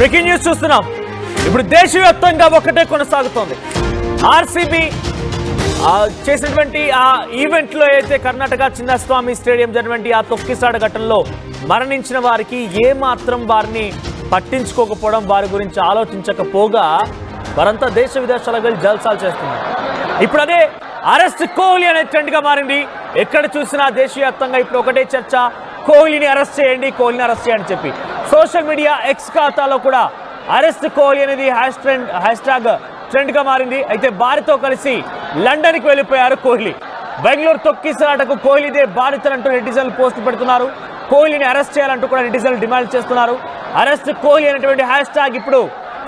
Breaking news చూస్తున్నాం. ఇప్పుడు దేశవ్యాప్తంగా ఒకటే కొనసాగుతోంది. ఆర్సీబీ చేసినటువంటి ఆ ఈవెంట్లో అయితే కర్ణాటక చిన్నస్వామి స్టేడియం జరిగినటువంటి ఆ తొక్కిసాట ఘటనలో మరణించిన వారికి ఏమాత్రం వారిని పట్టించుకోకపోవడం, వారి గురించి ఆలోచించకపోగా వారంతా దేశ విదేశాలకు వెళ్ళి జల్సాలు చేస్తున్నారు. ఇప్పుడు అదే అరెస్ట్ కోహ్లీ అనే ట్రెండ్గా మారింది. ఎక్కడ చూసినా దేశవ్యాప్తంగా ఇప్పుడు ఒకటే చర్చ, కోహ్లీని అరెస్ట్ చేయండి, కోహ్లీని అరెస్ట్ చేయండి చెప్పి. సోషల్ మీడియా ఎక్స్ ఖాతాలో కూడా అరెస్ట్ కోహ్లీ అనేది హ్యాష్ ట్యాగ్ ట్రెండ్గా మారింది. అయితే భారత్తో కలిసి లండన్కి వెళ్ళిపోయారు కోహ్లీ. బెంగళూరు తొక్కిసలాటకు కోహ్లీదే బాధితులంటూ నెటిజన్లు పోస్ట్ పెడుతున్నారు. కోహ్లీని అరెస్ట్ చేయాలంటూ కూడా నెటిజన్లు డిమాండ్ చేస్తున్నారు. అరెస్ట్ కోహ్లీ అనేటువంటి హ్యాష్ ట్యాగ్ ఇప్పుడు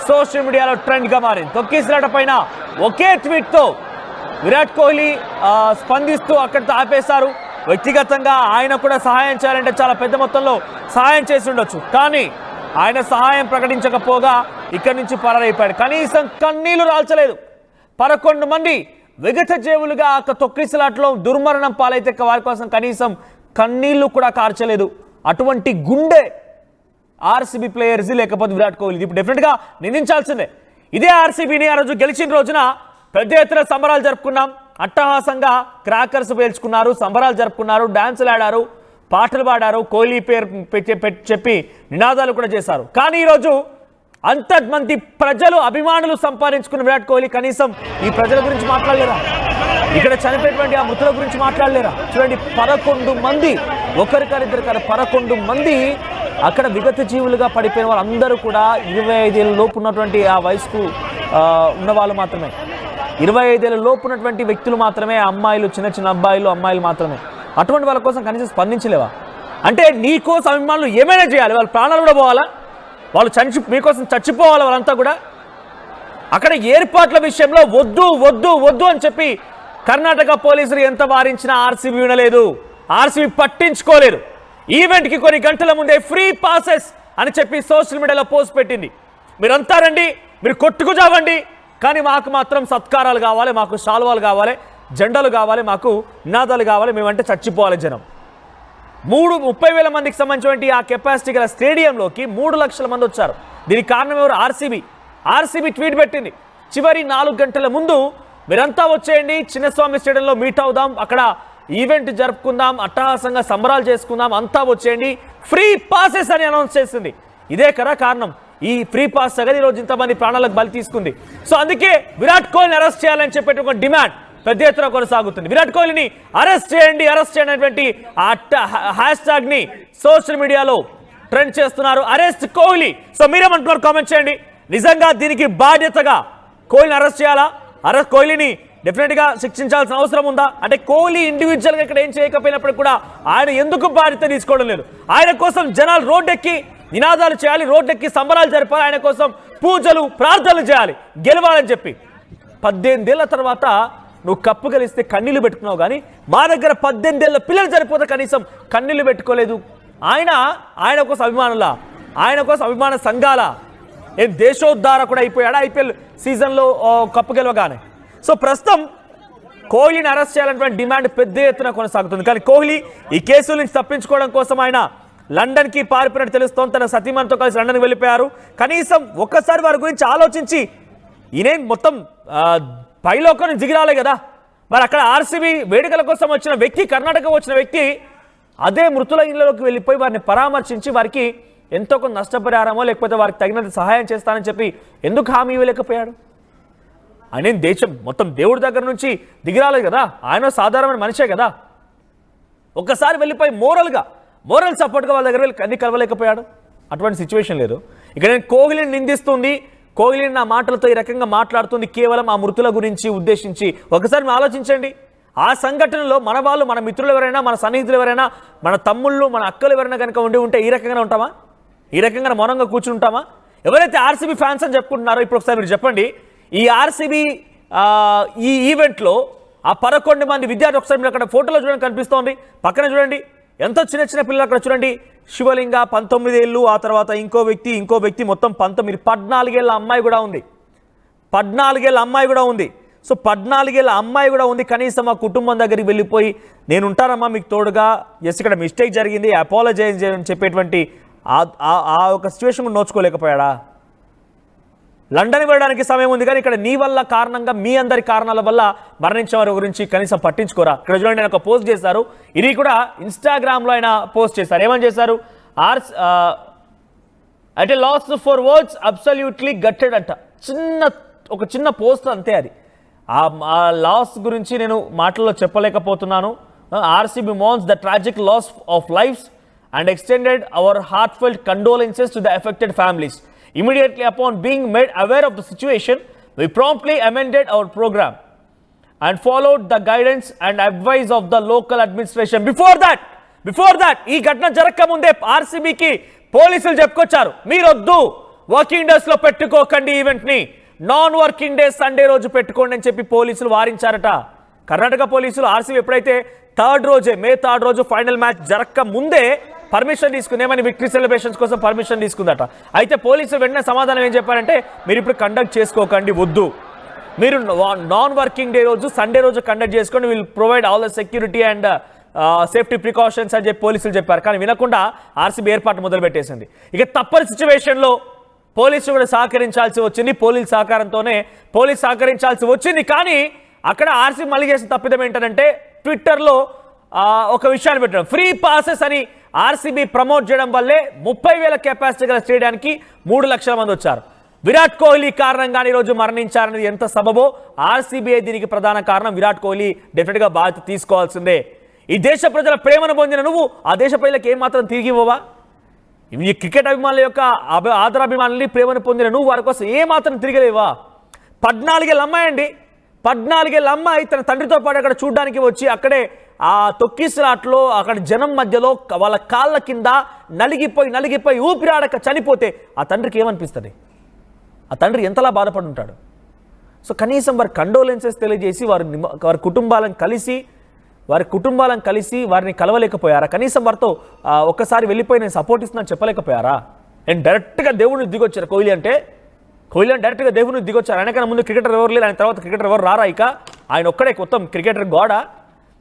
సోషల్ మీడియాలో ట్రెండ్గా మారింది. తొక్కిసలాట పైన ఒకే ట్వీట్తో విరాట్ కోహ్లీ స్పందిస్తూ అక్కడితో ఆపేశారు. వ్యక్తిగతంగా ఆయన కూడా సహాయం చేయాలంటే చాలా పెద్ద మొత్తంలో సహాయం చేసి ఉండొచ్చు, కానీ ఆయన సహాయం ప్రకటించకపోగా ఇక్కడి నుంచి పరారైపోయాడు. కనీసం కన్నీళ్లు రాల్చలేదు. 11 మంది విగత జీవులుగా తొక్కిసలాటలో దుర్మరణం పాలైతే వారి కోసం కనీసం కన్నీళ్లు కూడా కార్చలేదు. అటువంటి గుండె ఆర్సీబీ ప్లేయర్స్ లేకపోతే విరాట్ కోహ్లీ ఇప్పుడు డెఫినెట్గా నిందించాల్సిందే. ఇదే ఆర్సీబీని ఆ రోజు గెలిచిన రోజున పెద్ద ఎత్తున సంబరాలు జరుపుకున్నాం. అట్టహాసంగా క్రాకర్స్ పేల్చుకున్నారు, సంబరాలు జరుపుకున్నారు, డాన్సులు ఆడారు, పాటలు పాడారు, కోహ్లీ పేరు చెప్పి నినాదాలు కూడా చేశారు. కానీ ఈరోజు అంతమంది ప్రజలు అభిమానులు సంపాదించుకున్న విరాట్ కోహ్లీ కనీసం ఈ ప్రజల గురించి మాట్లాడలేరా? ఇక్కడ చనిపోయినటువంటి ఆ మృతుల గురించి మాట్లాడలేరా? చూడండి, 11 మంది, ఒకరిద్దరు కాదు 11 మంది అక్కడ విగత జీవులుగా పడిపోయిన వాళ్ళందరూ కూడా 25 ఏళ్ళ లోపు ఉన్నటువంటి ఆ వయసుకు ఉన్న వాళ్ళు మాత్రమే. 25 ఏళ్ళ లోపు ఉన్నటువంటి వ్యక్తులు మాత్రమే, అమ్మాయిలు, చిన్న చిన్న అబ్బాయిలు, అమ్మాయిలు మాత్రమే. అటువంటి వాళ్ళ కోసం కనీసం స్పందించలేవా? అంటే నీకోసం అభిమానులు ఏమైనా చేయాలి, వాళ్ళ ప్రాణాలు కూడా పోవాలా? వాళ్ళు మీకోసం చచ్చిపోవాలి వాళ్ళంతా కూడా? అక్కడ ఏర్పాట్ల విషయంలో వద్దు వద్దు వద్దు అని చెప్పి కర్ణాటక పోలీసులు ఎంత వారించినా ఆర్సీబీ వినలేదు, ఆర్సీబీ పట్టించుకోలేదు. ఈవెంట్కి కొన్ని గంటల ముందే ఫ్రీ పాసెస్ అని చెప్పి సోషల్ మీడియాలో పోస్ట్ పెట్టింది. మీరంతా రండి, మీరు కొట్టుకుజావండి, కానీ మాకు మాత్రం సత్కారాలు కావాలి, మాకు శాల్వాలు కావాలి, జెండాలు కావాలి, మాకు నినాదాలు కావాలి, మేమంటే చచ్చిపోవాలి జనం. 30,000 మందికి సంబంధించినటువంటి ఆ కెపాసిటీ గల స్టేడియంలోకి 3 లక్షల మంది వచ్చారు. దీనికి కారణం ఎవరు? ఆర్సీబీ ట్వీట్ పెట్టింది. చివరి 4 గంటల ముందు మీరంతా వచ్చేయండి, చిన్నస్వామి స్టేడియంలో మీట్ అవుదాం, అక్కడ ఈవెంట్ జరుపుకుందాం, అట్టహాసంగా సంబరాలు చేసుకుందాం, అంతా వచ్చేయండి, ఫ్రీ పాసెస్ అని అనౌన్స్ చేసింది. ఇదే కదా కారణం. ఈ ఫ్రీ పాస్ సగది రోజు ఇంతమంది ప్రాణాలకు బలి తీసుకుంది. సో అందుకే విరాట్ కోహ్లీని అరెస్ట్ చేయాలని చెప్పేట ఒక డిమాండ్ పెద్ద ఎత్తున కొనసాగుతుంది. విరాట్ కోహ్లీని అరెస్ట్ చేయండి అనేటువంటి హ్యాష్ ట్యాగ్ ని సోషల్ మీడియాలో ట్రెండ్ చేస్తున్నారు. అరెస్ట్ కోహ్లీ. సో మీరేమంటున్నారు? కామెంట్ చేయండి. నిజంగా దీనికి బాధ్యతగా కోహ్లీని అరెస్ట్ చేయాలా? కోహ్లీని డెఫినెట్గా శిక్షించాల్సిన అవసరం ఉందా? అంటే కోహ్లీ ఇండివిజువల్గా ఇక్కడ ఏం చేయకపోయినప్పటికీ కూడా ఆయన ఎందుకు బాధ్యత తీసుకోవడం లేదు? ఆయన కోసం జనాలు రోడ్డెక్కి నినాదాలు చేయాలి, రోడ్డెక్కి సంబరాలు జరపాలి, ఆయన కోసం పూజలు ప్రార్థనలు చేయాలి గెలవాలని చెప్పి. 18 ఏళ్ల తర్వాత నువ్వు కప్పు గెలిస్తే కన్నీళ్లు పెట్టుకున్నావు, కానీ మా దగ్గర 18 ఏళ్ళ పిల్లలు సరిపోతే కనీసం కన్నీళ్లు పెట్టుకోలేదు. ఆయన కోసం అభిమానులా? ఆయన కోసం అభిమాన సంఘాల? ఏం దేశోద్ధారకుడు అయిపోయాడా ఐపీఎల్ సీజన్లో కప్పు గెలవగానే? సో ప్రస్తుతం కోహ్లీని అరెస్ట్ చేయాలన్నటువంటి డిమాండ్ పెద్ద ఎత్తున కొనసాగుతుంది. కానీ కోహ్లీ ఈ కేసుల నుంచి తప్పించుకోవడం కోసం ఆయన లండన్కి పారిపోయినట్టు తెలుస్తోంది. తన సతీమణితో కలిసి లండన్కి వెళ్ళిపోయారు. కనీసం ఒక్కసారి వారి గురించి ఆలోచించి ఈయన మొత్తం పైలోకం దిగిరాలే కదా. మరి అక్కడ ఆర్సీబీ వేడుకల కోసం వచ్చిన వ్యక్తి, కర్ణాటక వచ్చిన వ్యక్తి అదే మృతుల ఇళ్లలోకి వెళ్ళిపోయి వారిని పరామర్శించి వారికి ఎంతో కొంత నష్టపరిహారమో లేకపోతే వారికి తగినంత సహాయం చేస్తానని చెప్పి ఎందుకు హామీ ఇవ్వలేకపోయాడు? ఆయన దేశం మొత్తం దేవుడి దగ్గర నుంచి దిగిరాలేదు కదా, ఆయన సాధారణమైన మనిషే కదా. ఒక్కసారి వెళ్ళిపోయి మోరల్ సపోర్ట్గా వాళ్ళ దగ్గర వెళ్ళి అన్ని కలవలేకపోయాడు. అటువంటి సిచ్యువేషన్ లేదు. ఇక్కడ నేను కోహ్లీని నిందిస్తుంది, కోహ్లీని నా మాటలతో ఈ రకంగా మాట్లాడుతుంది కేవలం ఆ మృతుల గురించి ఉద్దేశించి. ఒకసారి మీరు ఆలోచించండి, ఆ సంఘటనలో మన వాళ్ళు, మన మిత్రులు ఎవరైనా, మన సన్నిహితులు ఎవరైనా, మన తమ్ముళ్ళు, మన అక్కలు ఎవరైనా కనుక ఉంటే ఈ రకంగానే ఉంటామా? ఈ రకంగా మౌనంగా కూర్చుని ఉంటామా? ఎవరైతే ఆర్సీబీ ఫ్యాన్స్ అని చెప్పుకుంటున్నారో ఇప్పుడు ఒకసారి మీరు చెప్పండి, ఈ ఆర్సీబీ ఈ ఈవెంట్లో ఆ 11 మంది విద్యార్థులు ఒకసారి మీరు అక్కడ ఫోటోలో చూడండి, కనిపిస్తోంది. పక్కన చూడండి, ఎంతో చిన్న పిల్లలు అక్కడ చూడండి. శివలింగ 19 ఏళ్ళు, ఆ తర్వాత ఇంకో వ్యక్తి మొత్తం 19, 14 ఏళ్ళ అమ్మాయి కూడా ఉంది. 14 ఏళ్ళ అమ్మాయి కూడా ఉంది. సో 14 ఏళ్ళ అమ్మాయి కూడా ఉంది. కనీసం ఆ కుటుంబం దగ్గరికి వెళ్ళిపోయి నేను ఉంటానమ్మా మీకు తోడుగా, ఎస్ ఇక్కడ మిస్టేక్ జరిగింది, అపాలజైజ్ అని చెప్పేటువంటి ఆ ఒక సిచ్యువేషన్ నోచుకోలేకపోయాడా? లండన్ వెళ్ళడానికి సమయం ఉంది, కానీ ఇక్కడ నీ వల్ల కారణంగా మీ అందరి కారణాల వల్ల మరణించిన వారి గురించి కనీసం పట్టించుకోరా. ఇక్కడ చూడండి, ఆయన ఒక పోస్ట్ చేశారు, ఇది కూడా ఇన్స్టాగ్రామ్లో ఆయన పోస్ట్ చేశారు. ఏమని చేశారు? అంటే లాస్ట్ ఫర్ వర్డ్స్ అబ్సల్యూట్లీ గట్టెడ్ అంట. ఒక చిన్న పోస్ట్ అంతే అది. ఆ లాస్ గురించి నేను మాటల్లో చెప్పలేకపోతున్నాను. RCB mourns the tragic loss of lives and extended our heartfelt condolences to the affected families. Immediately upon being made aware of the situation, we promptly amended our program and followed the guidance and advice of the local administration. Before that, ఈ ఘటన జరగక ముందే ఆర్సీబీకి పోలీసులు చెప్పుకొచ్చారు, మీరొద్దు working days లో పెట్టుకోకండి, event ని non working days Sunday రోజు పెట్టుకోండి అని చెప్పి పోలీసులు వారించారట. కర్ణాటక పోలీసులు ఆర్సీబీ ఎప్పుడైతే మే 3 రోజు ఫైనల్ మ్యాచ్ జరగక ముందే పర్మిషన్ తీసుకుందేమని విక్టరీ సెలబ్రేషన్స్ కోసం పర్మిషన్ తీసుకుందట. అయితే పోలీసులు వెంటనే సమాధానం ఏం చెప్పారంటే, మీరు ఇప్పుడు కండక్ట్ చేసుకోకండి, వద్దు, మీరు నాన్ వర్కింగ్ డే రోజు సండే రోజు కండక్ట్ చేసుకోండి, will provide all the security and safety precautions అని చెప్పి పోలీసులు చెప్పారు. కానీ వినకుండా ఆర్సీబీ ఏర్పాటు మొదలుపెట్టేసింది. ఇక తప్పని సిచ్యువేషన్లో పోలీసులు కూడా సహకరించాల్సి వచ్చింది. పోలీస్ సహకరించాల్సి వచ్చింది. కానీ అక్కడ ఆర్సీబీ మళ్ళీ చేసిన తప్పిదం ఏంటంటే, ట్విట్టర్లో ఒక విషయాన్ని పెట్టడం, ఫ్రీ పాసెస్ అని ఆర్సీబీ ప్రమోట్ చేయడం వల్లే 30,000 కెపాసిటీ గల స్టేడియానికి 3 లక్షల మంది వచ్చారు. విరాట్ కోహ్లీ కారణంగానే ఈరోజు మరణించారనేది ఎంత సబబో, ఆర్సీబీ దీనికి ప్రధాన కారణం. విరాట్ కోహ్లీ డెఫినెట్గా బాధ్యత తీసుకోవాల్సిందే. ఈ దేశ ప్రజల ప్రేమను పొందిన నువ్వు ఆ దేశ ప్రజలకు ఏమాత్రం తిరిగి ఇవ్వవా? ఈ క్రికెట్ అభిమానుల యొక్క ఆదరాభిమానుల్ని ప్రేమను పొందిన నువ్వు వారి కోసం ఏమాత్రం తిరిగిలేవా? 14 ఏళ్ళ అమ్మాయి అండి, 14 ఏళ్ళ అమ్మాయి తన తండ్రితో పాటు అక్కడ చూడడానికి వచ్చి అక్కడే ఆ తొక్కిసలాట్లో అక్కడ జనం మధ్యలో వాళ్ళ కాళ్ళ కింద నలిగిపోయి ఊపిరాడక చనిపోతే ఆ తండ్రికి ఏమనిపిస్తుంది? ఆ తండ్రి ఎంతలా బాధపడి ఉంటాడు? సో కనీసం వారి కండోలెన్సెస్ తెలియజేసి వారి కుటుంబాలను కలిసి వారిని కలవలేకపోయారా? కనీసం వారితో ఒక్కసారి వెళ్ళిపోయి నేను సపోర్ట్ ఇస్తున్నాను చెప్పలేకపోయారా? నేను డైరెక్ట్గా దేవుడిని దిగొచ్చారు కోహ్లీ అంటే డైరెక్ట్గా దేవుడిని దిగొచ్చారు. ఆయనకన్నా ముందు క్రికెటర్ ఎవరు లేదు, ఆయన తర్వాత క్రికెటర్ ఎవరు రారా? ఇక ఆయన ఒక్కడే మొత్తం క్రికెటర్ గోడా.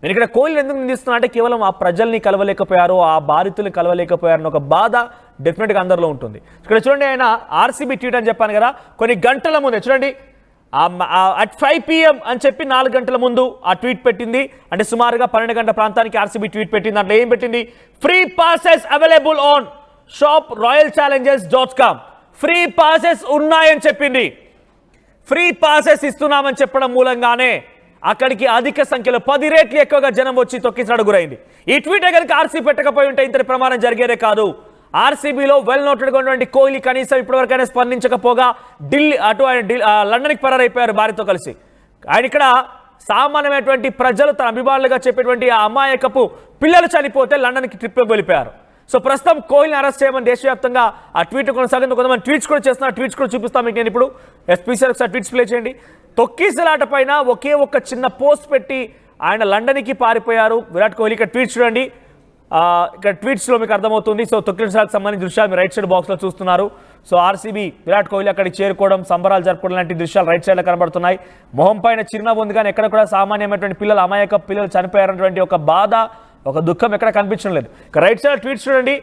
నేను ఇక్కడ కోహ్లీ ఎందుకు నిందిస్తున్నా అంటే, కేవలం ఆ ప్రజల్ని కలవలేకపోయారు, ఆ బాధితుల్ని కలవలేకపోయారు అన్న ఒక బాధ డెఫినెట్గా అందరిలో ఉంటుంది. ఇక్కడ చూడండి, ఆయన ఆర్సీబీ ట్వీట్ అని చెప్పాను కదా, కొన్ని గంటల ముందే చూడండి అట్ 5 PM అని చెప్పి 4 గంటల ముందు ఆ ట్వీట్ పెట్టింది. అంటే సుమారుగా 12 గంటల ప్రాంతానికి ఆర్సీబీ ట్వీట్ పెట్టింది. దాంట్లో ఏం పెట్టింది? Free passes available on shop royalchallenges.com. Free passes ఉన్నాయని చెప్పింది. ఫ్రీ పాసెస్ ఇస్తున్నామని చెప్పడం మూలంగానే అక్కడికి అధిక సంఖ్యలో 10 రెట్లు ఎక్కువగా జనం వచ్చి తొక్కిసలాట గురైంది. ఈ ట్వీట్ కనుక ఆర్సీబీ పెట్టకపోయి ఉంటే ఇంతటి ప్రమాదం జరిగేదే కాదు. ఆర్సీబీలో వెల్ నోటెడ్గా ఉన్నటువంటి కోహ్లీ కనీసం ఇప్పటివరకైనా స్పందించకపోగా లండన్కి పరారైపోయారు భార్యతో కలిసి. ఆయన ఇక్కడ సామాన్యమైనటువంటి ప్రజలు తన అభిమానులుగా చెప్పేటువంటి ఆ అమాయకపు పిల్లలు చనిపోతే లండన్కి ట్రిప్ వెళ్ళిపోయారు. సో ప్రస్తుతం కోహ్లీని అరెస్ట్ చేయమని దేశవ్యాప్తంగా ఆ ట్వీట్ కొనసాగింది. కొంతమంది ట్వీట్స్ కూడా చేస్తున్నారు, ట్వీట్స్ కూడా చూపిస్తాను మీకు నేను ఇప్పుడు. ఎస్పీసీ ఒకసారి ట్వీట్స్ ప్లే చేయండి. తొక్కిసలాట పైన ఒకే ఒక్క చిన్న పోస్ట్ పెట్టి ఆయన లండన్కి పారిపోయారు విరాట్ కోహ్లీ. ఇక్కడ ట్వీట్స్ చూడండి, ఇక్కడ ట్వీట్స్లో మీకు అర్థమవుతుంది. సో తొక్కిసలాటకు సంబంధించిన దృశ్యాలు మీరు రైట్ సైడ్ బాక్స్లో చూస్తున్నారు. సో ఆర్సీబీ విరాట్ కోహ్లీ అక్కడికి చేరుకోవడం, సంబరాలు జరుపుకోవడం లాంటి దృశ్యాలు రైట్ సైడ్లో కనబడుతున్నాయి. మొహం పైన చిరునవ్వు ఉంది, కానీ ఎక్కడ కూడా సామాన్యమైనటువంటి పిల్లలు, అమాయక పిల్లలు చనిపోయారన్నటువంటి ఒక బాధ, ఒక దుఃఖం ఎక్కడ కనిపించడం లేదు. ఇక రైట్ సైడ్ ట్వీట్స్ చూడండి,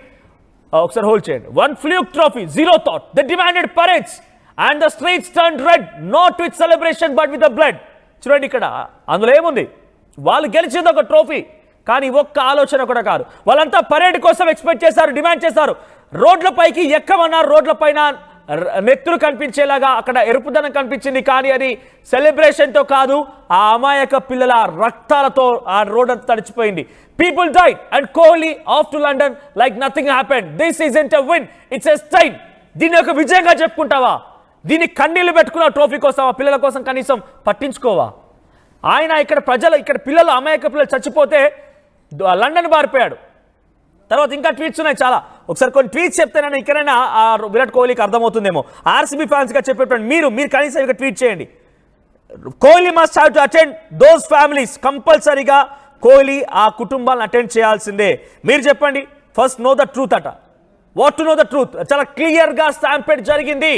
ఒకసారి హోల్డ్ చేయండి. 1 Fluke trophy, 0 thought. They demanded parades and the streets turned red, not with celebration but with the blood. చూడండి ఇక్కడ అందులో ఏముంది? వాళ్ళు గెలిచింది ఒక ట్రోఫీ, కానీ ఒక్క ఆలోచన కూడా కాదు. వాళ్ళంతా పరేడ్ కోసం ఎక్స్పెక్ట్ చేశారు, డిమాండ్ చేశారు. రోడ్లపైకి ఎక్కమన్నారు, రోడ్లపైన నెత్తులు కనిపించేలాగా అక్కడ ఎరుపుదనం కనిపించింది. కానీ అది సెలబ్రేషన్తో కాదు, ఆ అమాయక పిల్లల రక్తాలతో ఆ రోడ్ అంతా తడిచిపోయింది. People died and Kohli off to London like nothing happened. This isn't a win, it's a stain. దీన్ని ఒక విజయంగా చెప్పుకుంటావా? దీన్ని కన్నీళ్లు పెట్టుకున్న ట్రోఫీ కోసం, ఆ పిల్లల కోసం కనీసం పట్టించుకోవా? ఆయన ఇక్కడ పిల్లలు, అమాయక పిల్లలు చచ్చిపోతే లండన్ పారిపోయాడు. తర్వాత ఇంకా ట్వీట్స్ ఉన్నాయి చాలా. ఒకసారి కొన్ని ట్వీట్స్ చెప్తేనైనా ఇక్కడైనా విరాట్ కోహ్లీకి అర్థమవుతుందేమో. ఆర్సీబీ ఫ్యాన్స్గా చెప్పేటువంటి మీరు కనీసం ఇక్కడ ట్వీట్ చేయండి. Kohli must have to attend those families. కంపల్సరీగా కోహ్లీ ఆ కుటుంబాలను అటెండ్ చేయాల్సిందే. మీరు చెప్పండి, ఫస్ట్ నో ద ట్రూత్ అట. What to know the truth? చాలా క్లియర్గా స్టాంపేడ్ జరిగింది.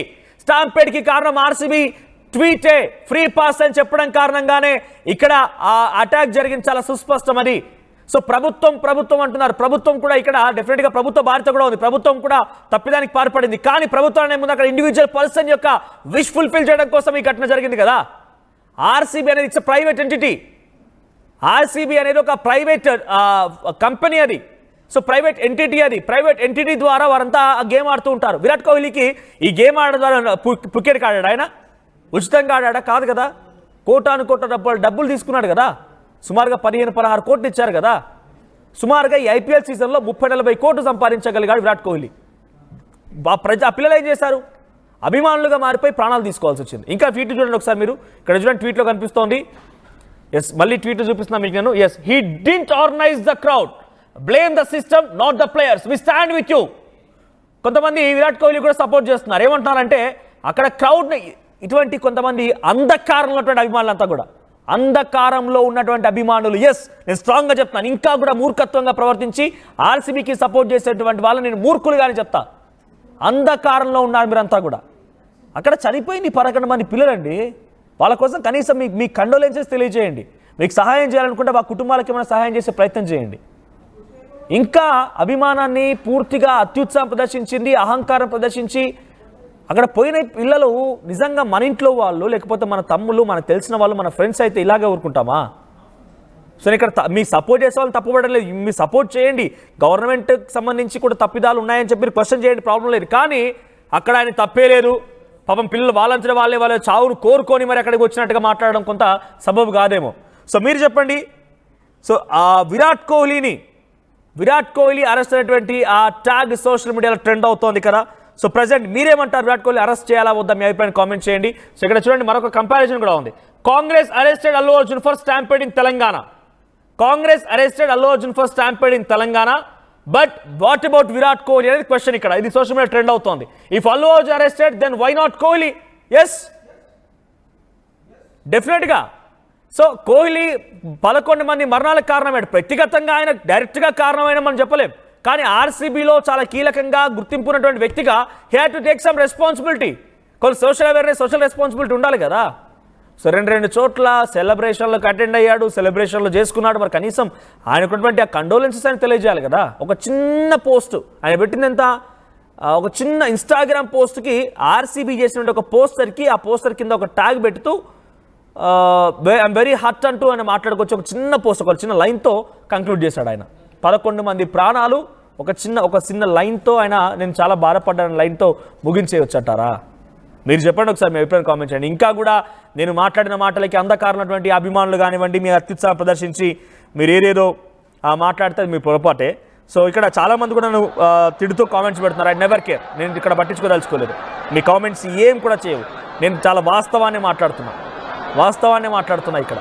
స్టాంపేడ్కి కారణం ఆర్సీబీ ట్వీటే. ఫ్రీ పాస్ అని చెప్పడం కారణంగానే ఇక్కడ ఆ అటాక్ జరిగింది, చాలా సుస్పష్టం అది. సో ప్రభుత్వం అంటున్నారు. ప్రభుత్వం కూడా ఇక్కడ డెఫినెట్గా ప్రభుత్వ బాధ్యత కూడా ఉంది. ప్రభుత్వం కూడా తప్పిదానికి పాల్పడింది. కానీ ప్రభుత్వాన్ని ముందు అక్కడ ఇండివిజువల్ పర్సన్ యొక్క విష్ ఫుల్ఫిల్ చేయడం కోసం ఈ ఘటన జరిగింది కదా. ఆర్సీబీ అనేది ఇట్స్ ప్రైవేట్ ఎంటిటీ. ఆర్సీబీ అనేది ఒక ప్రైవేట్ కంపెనీ అది. సో ప్రైవేట్ ఎంటిటీ అది. ప్రైవేట్ ఎంటిటీ ద్వారా వారంతా గేమ్ ఆడుతూ ఉంటారు. విరాట్ కోహ్లీకి ఈ గేమ్ ఆడడం ద్వారా క్రికెట్కి ఆడాడు ఆయన? ఉచితంగా ఆడాడా? కాదు కదా. కోటాను కోట్ల డబ్బులు తీసుకున్నాడు కదా. సుమారుగా 15-16 కోట్లు ఇచ్చారు కదా. సుమారుగా ఈ ఐపీఎల్ సీజన్లో 30-40 కోట్లు సంపాదించగలిగాడు విరాట్ కోహ్లీ. ఆ పిల్లలు ఏం చేశారు? అభిమానులుగా మారిపోయి ప్రాణాలు తీసుకోవాల్సి వచ్చింది. ఇంకా ట్వీట్ చూడండి ఒకసారి మీరు. ఇక్కడ చూడండి, ట్వీట్లో కనిపిస్తోంది. ఎస్, మళ్ళీ ట్వీట్ చూపిస్తున్నా మీకు నేను. Yes, he didn't organise the crowd, blame the system, not the players, we stand with you. కొంతమంది విరాట్ కోహ్లీ కూడా సపోర్ట్ చేస్తున్నారు. ఏమంటున్నారంటే అక్కడ క్రౌడ్ని ఇటువంటి కొంతమంది అంధకారంలో ఉన్నటువంటి అభిమానులంతా కూడా, అంధకారంలో ఉన్నటువంటి అభిమానులు, ఎస్ నేను స్ట్రాంగ్గా చెప్తాను, ఇంకా కూడా మూర్ఖత్వంగా ప్రవర్తించి ఆర్సీబీకి సపోర్ట్ చేసేటువంటి వాళ్ళని నేను మూర్ఖులుగానే చెప్తా. అంధకారంలో ఉన్నారు మీరంతా కూడా. అక్కడ చనిపోయింది 11 మంది పిల్లలండి. వాళ్ళ కోసం కనీసం మీ కండోలెన్సెస్ తెలియజేయండి. మీకు సహాయం చేయాలనుకుంటే ఆ కుటుంబాలకి ఏమైనా సహాయం చేసే ప్రయత్నం చేయండి. ఇంకా అభిమానాన్ని పూర్తిగా అత్యుత్సాహం ప్రదర్శించింది, అహంకారం ప్రదర్శించి అక్కడ పోయిన పిల్లలు నిజంగా మన ఇంట్లో వాళ్ళు, లేకపోతే మన తమ్ముళ్ళు, మనకు తెలిసిన వాళ్ళు, మన ఫ్రెండ్స్ అయితే ఇలాగే ఊరుకుంటామా? సో ఇక్కడ మీ సపోర్ట్ చేసే వాళ్ళు తప్పుపడడం లేదు. మీరు సపోర్ట్ చేయండి. గవర్నమెంట్కి సంబంధించి కూడా తప్పిదాలు ఉన్నాయని చెప్పి క్వశ్చన్ చేయండి, ప్రాబ్లం లేదు. కానీ అక్కడ ఆయన తప్పే లేదు. పాపం పిల్లలు వాళ్ళంతటా వాళ్ళ చావును కోరుకొని మరి అక్కడికి వచ్చినట్టుగా మాట్లాడడం కొంత సబబు కాదేమో. సో మీరు చెప్పండి. సో ఆ విరాట్ కోహ్లీ అరెస్ట్ అయినటువంటి ఆ ట్యాగ్ సోషల్ మీడియాలో ట్రెండ్ అవుతోంది కదా. సో ప్రజెంట్ మీరేమంటారు? విరాట్ కోహ్లీ అరెస్ట్ చేయాలా వద్దా? మీ అభిప్రాయం కామెంట్ చేయండి. సో ఇక్కడ చూడండి, మరొక కంపారిజన్ కూడా ఉంది. Congress arrested Allu Arjun for stampede in Telangana. Congress arrested Allu Arjun for stampede in Telangana, but what about Virat Kohli అనేది క్వశ్చన్ ఇక్కడ. ఇది సోషల్ మీడియా ట్రెండ్ అవుతోంది. If Allu Arjun arrested then why not Kohli? Yes, డెఫినెట్గా. సో కోహ్లీ 11 మంది మరణాలకు కారణమయ్యాడు. వ్యక్తిగతంగా ఆయన డైరెక్ట్గా కారణమైన మనం చెప్పలేం. కానీ ఆర్సీబీలో చాలా కీలకంగా గుర్తింపు ఉన్నటువంటి వ్యక్తిగా he had to take some responsibility. కొన్ని సోషల్ అవేర్నెస్, సోషల్ రెస్పాన్సిబిలిటీ ఉండాలి కదా. సో రెండు చోట్ల సెలబ్రేషన్లకు అటెండ్ అయ్యాడు, సెలబ్రేషన్లు చేసుకున్నాడు. మరి కనీసం ఆయనకున్నటువంటి ఆ కండోలెన్సెస్ ఆయన తెలియజేయాలి కదా. ఒక చిన్న పోస్ట్ ఆయన పెట్టింది ఎంత, ఒక చిన్న ఇన్స్టాగ్రామ్ పోస్ట్కి ఆర్సీబీ చేసినటువంటి ఒక పోస్టర్కి, ఆ పోస్టర్ కింద ఒక ట్యాగ్ పెడుతూ ఐఎమ్ వెరీ హర్ట్ అంటూ ఆయన మాట్లాడుకోవచ్చు. ఒక చిన్న పోస్ట్, ఒక చిన్న లైన్తో కంక్లూడ్ చేశాడు ఆయన. 11 మంది ప్రాణాలు ఒక చిన్న లైన్తో ఆయన, నేను చాలా బాధపడ్డాను లైన్తో ముగించేయచ్చు అంటారా? మీరు చెప్పండి ఒకసారి, మీ అభిప్రాయం కామెంట్ చేయండి. ఇంకా కూడా నేను మాట్లాడిన మాటలకి అంధకారమైనటువంటి అభిమానులు కానివ్వండి, మీ అత్యుత్సాహం ప్రదర్శించి మీరు ఏదేదో మాట్లాడితే మీ పొరపాటే. సో ఇక్కడ చాలామంది కూడా నన్ను తిడుతూ కామెంట్స్ పెడుతున్నారు. I never care. నేను ఇక్కడ పట్టించుకోదలుచుకోలేదు. మీ కామెంట్స్ ఏం కూడా చేయవు. నేను చాలా వాస్తవాన్ని మాట్లాడుతున్నా ఇక్కడ.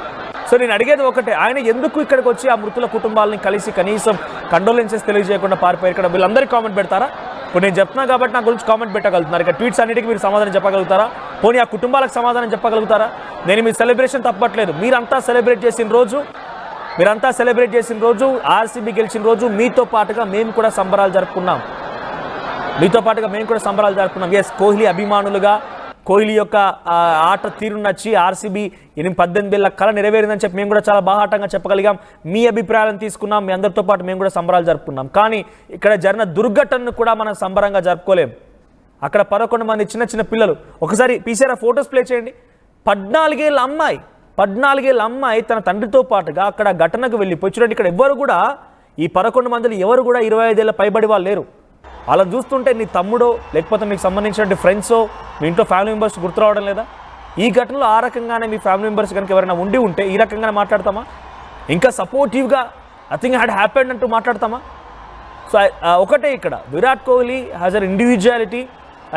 సో నేను అడిగేది ఒకటే, ఆయన ఎందుకు ఇక్కడికి వచ్చి ఆ మృతుల కుటుంబాలని కలిసి కనీసం కండోలెన్సెస్ తెలియజేయకుండా పారిపోయారు? ఇక్కడ వీళ్ళందరికీ కామెంట్ పెడతారా? ఇప్పుడు నేను చెప్తున్నా కాబట్టి నా గురించి కామెంట్ పెట్టగలుగుతున్నారు. ఇక్కడ ట్వీట్స్ అన్నిటికీ మీరు సమాధానం చెప్పగలుగుతారా? పోనీ ఆ కుటుంబాలకు సమాధానం చెప్పగలుగుతారా? నేను మీ సెలబ్రేషన్ తప్పట్లేదు. మీరంతా సెలబ్రేట్ చేసిన రోజు, ఆర్సీబీ గెలిచిన రోజు మీతో పాటుగా మేము కూడా సంబరాలు జరుపుకున్నాం. ఎస్, కోహ్లీ అభిమానులుగా కోహ్లీ యొక్క ఆట తీరు నచ్చి ఆర్సీబీ 18 ఏళ్ల కళ నెరవేరిందని చెప్పి మేము కూడా చాలా బాహాటంగా చెప్పగలిగాం. మీ అభిప్రాయాలను తీసుకున్నాం. మీ అందరితో పాటు మేము కూడా సంబరాలు జరుపుకున్నాం. కానీ ఇక్కడ జరిగిన దుర్ఘటనను కూడా మనం సంబరంగా జరుపుకోలేం. అక్కడ 11 మంది చిన్న పిల్లలు. ఒకసారి పీసీఆర్ ఫోటోస్ ప్లే చేయండి. 14 ఏళ్ళ అమ్మాయి తన తండ్రితో పాటుగా అక్కడ ఘటనకు వెళ్ళిపోయి చూడండి. ఇక్కడ ఎవరు కూడా, ఈ 11 మందిలో ఎవరు కూడా 25 ఏళ్ళ పైబడి వాళ్ళు లేరు. అలా చూస్తుంటే నీ తమ్ముడో లేకపోతే మీకు సంబంధించిన ఫ్రెండ్సో, మీ ఇంట్లో ఫ్యామిలీ మెంబర్స్ గుర్తు రావడం లేదా? ఈ ఘటనలో ఆ రకంగానే మీ ఫ్యామిలీ మెంబర్స్ కనుక ఎవరైనా ఉంటే ఈ రకంగానే మాట్లాడతామా? ఇంకా సపోర్టివ్గా నథింగ్ హ్యాడ్ హ్యాపెండ్ అంటూ మాట్లాడతామా? సో ఒకటే, ఇక్కడ Virat Kohli has an individuality.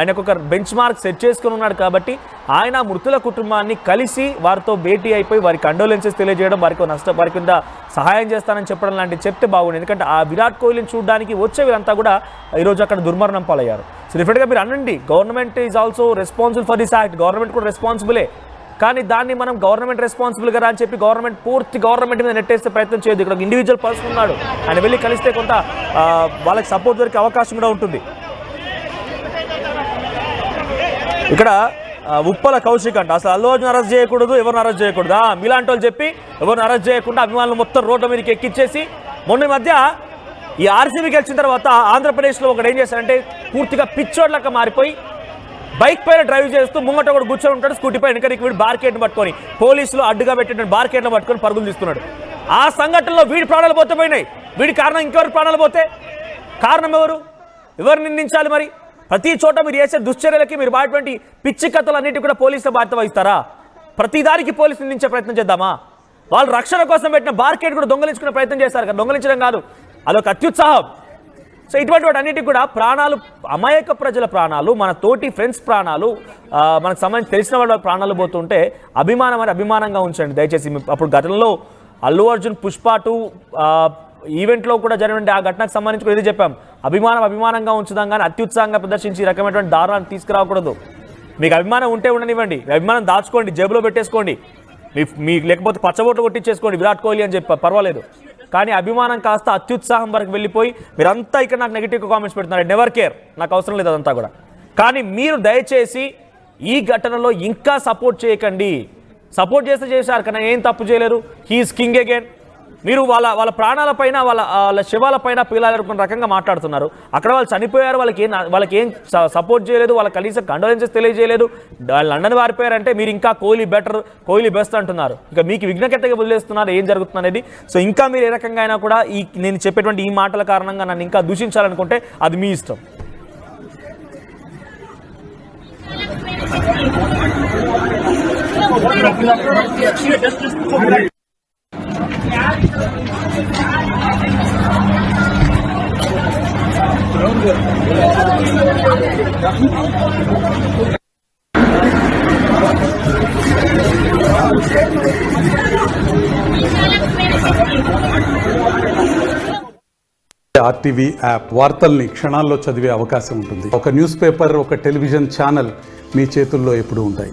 ఆయనకు ఒక బెంచ్ మార్క్ సెట్ చేసుకుని ఉన్నాడు కాబట్టి ఆయన మృతుల కుటుంబాన్ని కలిసి వారితో భేటీ అయిపోయి వారికి కండోలెన్సెస్ తెలియజేయడం, వారి కింద సహాయం చేస్తానని చెప్పడం లాంటివి చెప్తే బాగుంది. ఎందుకంటే ఆ విరాట్ కోహ్లీని చూడడానికి వచ్చే వీరంతా కూడా ఈరోజు అక్కడ దుర్మరణం పాలయ్యారు. సో డెఫినెట్గా మీరు అనండి, government is also responsible for this act. Government కూడా రెస్పాన్సిబులే. కానీ దాన్ని మనం గవర్నమెంట్ రెస్పాన్సిబుల్ కదా అని చెప్పి గవర్నమెంట్ మీద నెట్టేస్తే ప్రయత్నం చేయదు. ఇక్కడ ఒక ఇండివిజువల్ పర్సన్ ఉన్నాడు, ఆయన వెళ్ళి కలిస్తే కొంత వాళ్ళకి సపోర్ట్ దొరికే అవకాశం కూడా ఉంటుంది. ఇక్కడ ఉప్పల కౌశిక్ అంట, అసలు అల్లు అర్జున్ అరెస్ట్ చేయకూడదు, ఎవరిని అరెస్ట్ చేయకూడదు, మీలాంటి వాళ్ళు చెప్పి ఎవరిని అరెస్ట్ చేయకుండా అభిమానులు మొత్తం రోడ్ల మీదకి ఎక్కిచ్చేసి మొన్న మధ్య ఈ ఆర్సీబీ గెలిచిన తర్వాత ఆంధ్రప్రదేశ్లో ఒకటి ఏం చేశారంటే పూర్తిగా పిచ్చోడ్లక మారిపోయి బైక్ పైన డ్రైవ్ చేస్తూ ముంగట ఒకటి కూర్చొని ఉంటాడు, స్కూటీ పైన వెనక వీడు బార్కెట్ని పట్టుకొని పోలీసులు అడ్డుగా పెట్టిన బార్కెట్ను పట్టుకొని పరుగులు తీస్తున్నాడు. ఆ సంఘటనలో వీడి ప్రాణాలు పోతే పోయినాయి. వీడి కారణం ఇంకెవరు ప్రాణాలు పోతే కారణం ఎవరు నిందించాలి? మరి ప్రతి చోట మీరు చేసే దుశ్చర్యలకి మీరు వాడేటువంటి పిచ్చి కథలన్నిటి కూడా పోలీసులు బాధ్యత వహిస్తారా? ప్రతిదానికి పోలీసులు నిందించే ప్రయత్నం చేద్దామా? వాళ్ళు రక్షణ కోసం పెట్టిన బార్కెట్ కూడా దొంగలించుకునే ప్రయత్నం చేస్తారు కదా. దొంగలించడం కాదు, అదొక అత్యుత్సాహం. సో ఇటువంటి వాటి అన్నిటికీ కూడా ప్రాణాలు, అమాయక ప్రజల ప్రాణాలు, మన తోటి ఫ్రెండ్స్ ప్రాణాలు, మనకు సంబంధించి తెలిసిన వాళ్ళ ప్రాణాలు పోతుంటే అభిమానం అని అభిమానంగా ఉంచండి దయచేసి. అప్పుడు ఘటనలో అల్లు అర్జున్ పుష్ప 2 ఈవెంట్లో కూడా జరిగిన ఆ ఘటనకు సంబంధించి ఏది చెప్పాం, అభిమానంగా ఉంచుదాం కానీ అత్యుత్సాహంగా ప్రదర్శించి ఈ రకమైనటువంటి దారుణాన్ని తీసుకురాకూడదు. మీకు అభిమానం ఉంటే ఉండనివ్వండి, అభిమానం దాచుకోండి, జేబులో పెట్టేసుకోండి, మీకు లేకపోతే పచ్చబోట్లు కొట్టించేసుకోండి విరాట్ కోహ్లీ అని చెప్పి పర్వాలేదు. కానీ అభిమానం కాస్త అత్యుత్సాహం వరకు వెళ్ళిపోయి మీరంతా ఇక్కడ నాకు నెగిటివ్ కామెంట్స్ పెడుతున్నారు. నెవర్ కేర్, నాకు అవసరం లేదు అదంతా కూడా. కానీ మీరు దయచేసి ఈ ఘటనలో ఇంకా సపోర్ట్ చేయకండి. సపోర్ట్ చేశారు కానీ ఏం తప్పు చేయలేరు. He is king again. మీరు వాళ్ళ ప్రాణాలపైన వాళ్ళ శివాలపైన పిల్లలు రకంగా మాట్లాడుతున్నారు. అక్కడ వాళ్ళు చనిపోయారు, వాళ్ళకి ఏం సపోర్ట్ చేయలేదు, వాళ్ళ కనీసం కండోలెన్సెస్ తెలియజేయలేదు, లండన్ వారిపోయారంటే మీరు ఇంకా కోహ్లీ బెటర్, కోహ్లీ బెస్ట్ అంటున్నారు. ఇక మీకు విఘ్నకెట్టగా వదిలేస్తున్నారు ఏం జరుగుతుంది అనేది. సో ఇంకా మీరు ఏ రకంగా అయినా కూడా నేను చెప్పేటువంటి ఈ మాటల కారణంగా నన్ను ఇంకా దూషించాలనుకుంటే అది మీ ఇష్టం. ఆర్టీవీ యాప్ వార్తల్ని క్షణాల్లో చదివే అవకాశం ఉంటుంది. ఒక న్యూస్ పేపర్, ఒక టెలివిజన్ ఛానల్ మీ చేతుల్లో ఎప్పుడూ ఉంటాయి.